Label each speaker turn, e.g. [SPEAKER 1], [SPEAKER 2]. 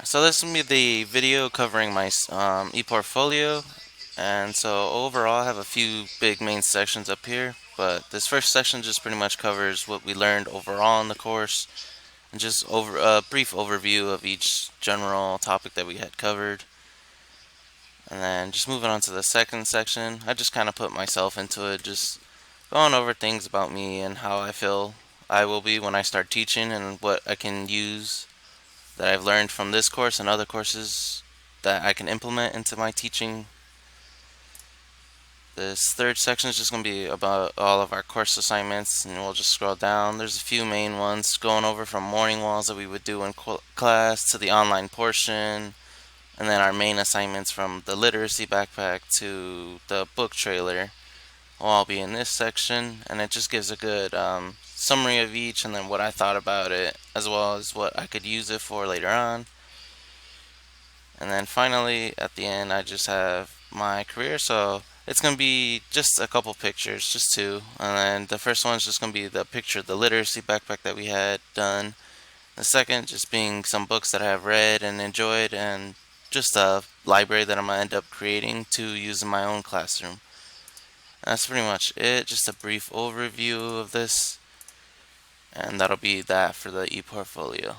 [SPEAKER 1] So this will be the video covering my ePortfolio, and so overall I have a few big main sections up here, but this first section just pretty much covers what we learned overall in the course, and just over a brief overview of each general topic that we had covered. And then just moving on to the second section, I just kind of put myself into it, just going over things about me and how I feel I will be when I start teaching and what I can use that I've learned from this course and other courses that I can implement into my teaching. This third section is just going to be about all of our course assignments, and we'll just scroll down. There's a few main ones going over from morning walls that we would do in class to the online portion, and then our main assignments from the literacy backpack to the book trailer will all be in this section, and it just gives a good summary of each and then what I thought about it, as well as what I could use it for later on. And then finally, at the end, I just have my career. So it's going to be just a couple pictures, just two. And then the first one's just going to be the picture of the literacy backpack that we had done. The second, just being some books that I have read and enjoyed, and just a library that I'm going to end up creating to use in my own classroom. That's pretty much it. Just a brief overview of this. And that'll be that for the ePortfolio.